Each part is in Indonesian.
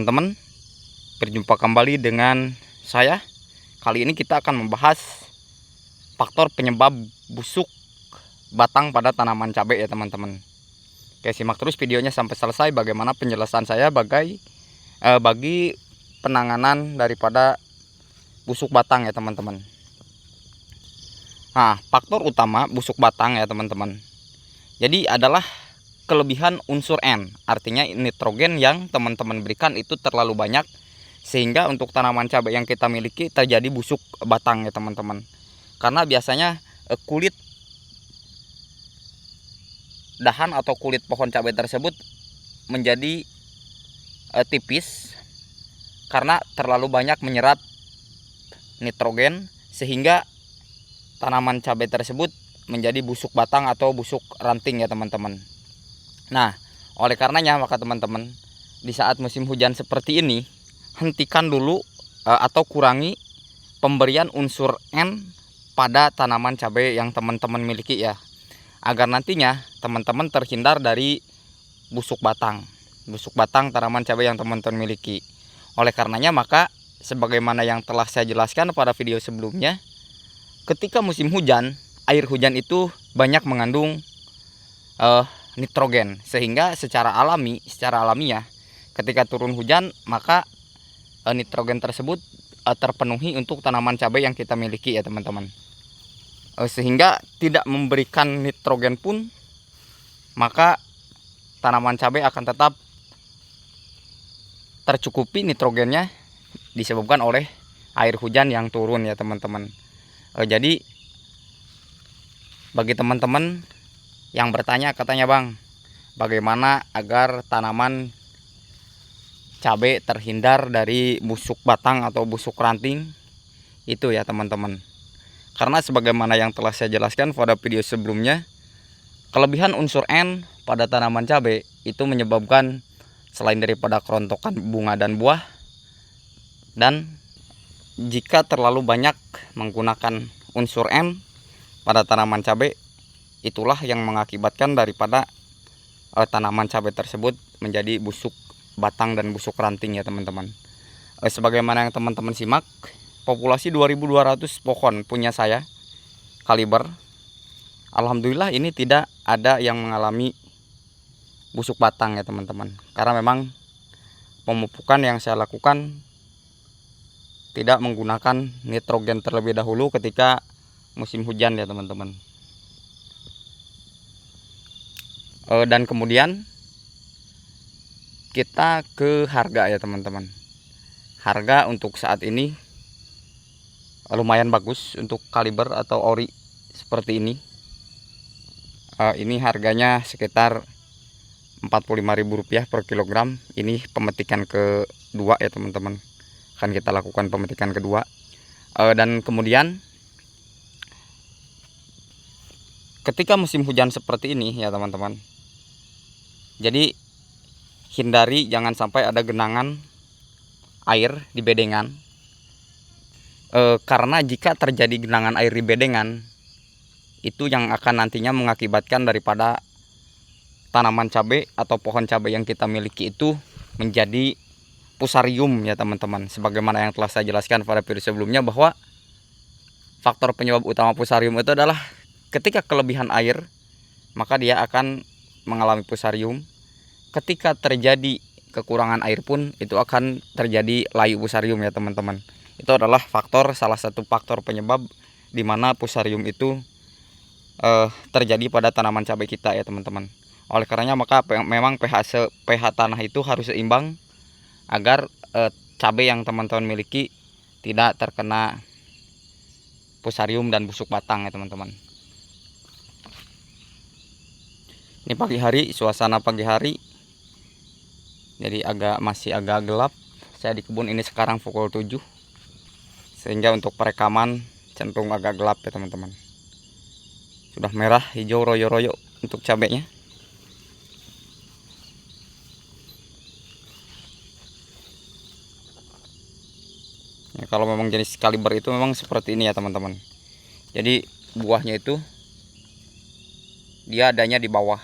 Teman-teman, berjumpa kembali dengan saya. Kali ini kita akan membahas faktor penyebab busuk batang pada tanaman cabai ya teman-teman. Oke, simak terus videonya sampai selesai bagaimana penjelasan saya bagi penanganan daripada busuk batang ya teman-teman. Nah, faktor utama busuk batang ya teman-teman, jadi adalah kelebihan unsur N, artinya nitrogen yang teman-teman berikan itu terlalu banyak sehingga untuk tanaman cabai yang kita miliki terjadi busuk batang ya teman-teman. Karena biasanya kulit dahan atau kulit pohon cabai tersebut menjadi tipis karena terlalu banyak menyerap nitrogen sehingga tanaman cabai tersebut menjadi busuk batang atau busuk ranting ya teman-teman. Nah, oleh karenanya maka teman-teman, di saat musim hujan seperti ini, hentikan dulu atau kurangi pemberian unsur N pada tanaman cabai yang teman-teman miliki ya, agar nantinya teman-teman terhindar dari busuk batang tanaman cabai yang teman-teman miliki. Oleh karenanya maka, sebagaimana yang telah saya jelaskan pada video sebelumnya, ketika musim hujan, air hujan itu banyak mengandung nitrogen, sehingga secara alamiah ketika turun hujan maka nitrogen tersebut terpenuhi untuk tanaman cabai yang kita miliki ya teman-teman. Sehingga tidak memberikan nitrogen pun maka tanaman cabai akan tetap tercukupi nitrogennya disebabkan oleh air hujan yang turun ya teman-teman. Jadi bagi teman-teman yang bertanya katanya, Bang, bagaimana agar tanaman cabai terhindar dari busuk batang atau busuk ranting? Itu ya teman-teman. Karena sebagaimana yang telah saya jelaskan pada video sebelumnya, kelebihan unsur N pada tanaman cabai itu menyebabkan selain daripada kerontokan bunga dan buah, dan jika terlalu banyak menggunakan unsur N pada tanaman cabai, itulah yang mengakibatkan daripada tanaman cabai tersebut menjadi busuk batang dan busuk ranting ya teman-teman. Sebagaimana yang teman-teman simak, populasi 2200 pohon punya saya kaliber, alhamdulillah ini tidak ada yang mengalami busuk batang ya teman-teman. Karena memang pemupukan yang saya lakukan tidak menggunakan nitrogen terlebih dahulu ketika musim hujan ya teman-teman. Dan kemudian kita ke harga ya teman-teman. Harga untuk saat ini lumayan bagus untuk kaliber atau ori seperti ini. Ini harganya sekitar Rp45.000 per kilogram. Ini pemetikan kedua ya teman-teman. Akan kita lakukan pemetikan kedua. Dan kemudian ketika musim hujan seperti ini ya teman-teman, jadi hindari jangan sampai ada genangan air di bedengan. Karena jika terjadi genangan air di bedengan, itu yang akan nantinya mengakibatkan daripada tanaman cabai atau pohon cabai yang kita miliki itu menjadi fusarium ya teman-teman. Sebagaimana yang telah saya jelaskan pada video sebelumnya, bahwa faktor penyebab utama fusarium itu adalah ketika kelebihan air maka dia akan mengalami fusarium. Ketika terjadi kekurangan air pun itu akan terjadi layu fusarium ya teman-teman. Itu adalah salah satu faktor penyebab di mana fusarium itu terjadi pada tanaman cabai kita ya teman-teman. Oleh karenanya maka memang pH tanah itu harus seimbang agar cabai yang teman-teman miliki tidak terkena fusarium dan busuk batang ya teman-teman. Ini pagi hari, suasana pagi hari, jadi masih agak gelap. Saya di kebun ini sekarang pukul 7, sehingga untuk perekaman cenderung agak gelap ya teman-teman. Sudah merah hijau royo-royo untuk cabainya. Ya, kalau memang jenis kaliber itu memang seperti ini ya teman-teman. Jadi buahnya itu dia adanya di bawah.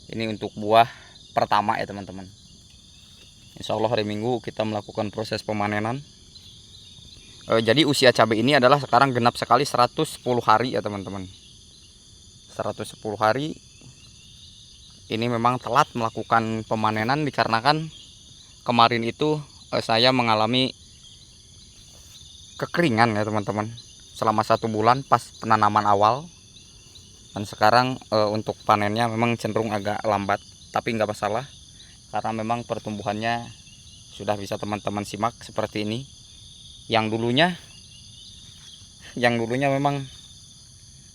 Ini untuk buah pertama ya teman-teman. Insya Allah hari Minggu kita melakukan proses pemanenan. Jadi usia cabai ini adalah sekarang genap sekali 110 hari ya teman-teman. 110 hari. Ini memang telat melakukan pemanenan dikarenakan kemarin itu saya mengalami kekeringan ya teman-teman selama 1 bulan pas penanaman awal. Dan sekarang untuk panennya memang cenderung agak lambat, tapi nggak masalah karena memang pertumbuhannya sudah bisa teman-teman simak seperti ini. Yang dulunya memang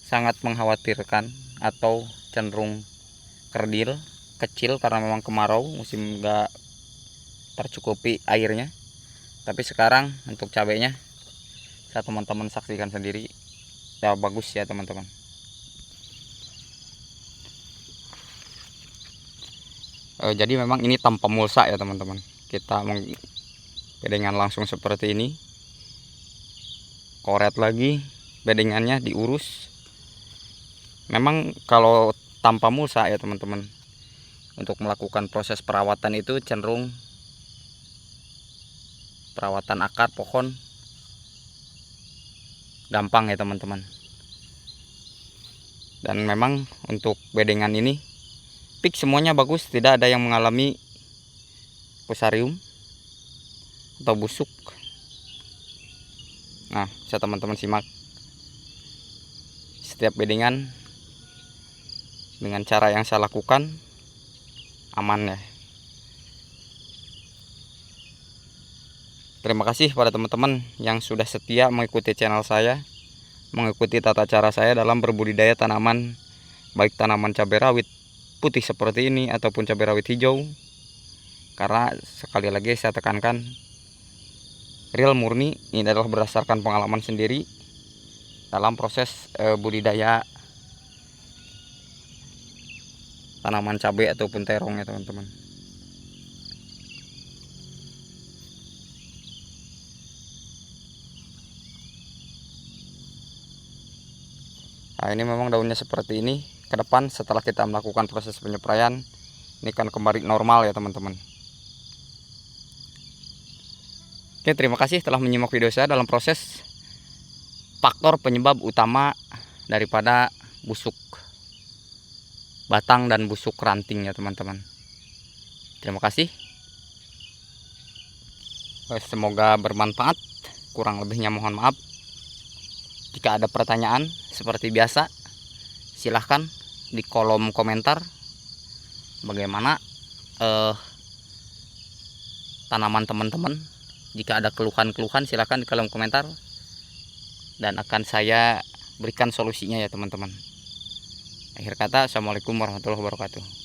sangat mengkhawatirkan atau cenderung kerdil kecil karena memang kemarau musim nggak tercukupi airnya. Tapi sekarang untuk cabenya saya teman-teman saksikan sendiri ya, bagus ya teman-teman. Jadi memang ini tanpa mulsa ya teman-teman, kita bedengan langsung seperti ini, koret lagi bedengannya diurus. Memang kalau tanpa mulsa ya teman-teman, untuk melakukan proses perawatan itu cenderung perawatan akar pohon gampang ya teman-teman. Dan memang untuk bedengan ini pik semuanya bagus, tidak ada yang mengalami fusarium atau busuk. Nah, bisa teman-teman simak setiap bedengan dengan cara yang saya lakukan aman ya. Terima kasih pada teman-teman yang sudah setia mengikuti channel saya, mengikuti tata cara saya dalam berbudidaya tanaman, baik tanaman cabai rawit putih seperti ini ataupun cabai rawit hijau. Karena sekali lagi saya tekankan, real murni ini adalah berdasarkan pengalaman sendiri dalam proses budidaya tanaman cabai ataupun terong ya teman-teman. Nah, ini memang daunnya seperti ini. Ke depan setelah kita melakukan proses penyepraian, ini akan kembali normal ya teman-teman. Oke, terima kasih telah menyimak video saya dalam proses faktor penyebab utama daripada busuk batang dan busuk ranting ya teman-teman. Terima kasih. Semoga bermanfaat. Kurang lebihnya mohon maaf. Jika ada pertanyaan seperti biasa, silahkan di kolom komentar bagaimana tanaman teman-teman. Jika ada keluhan-keluhan silahkan di kolom komentar dan akan saya berikan solusinya ya teman-teman. Akhir kata, assalamualaikum warahmatullahi wabarakatuh.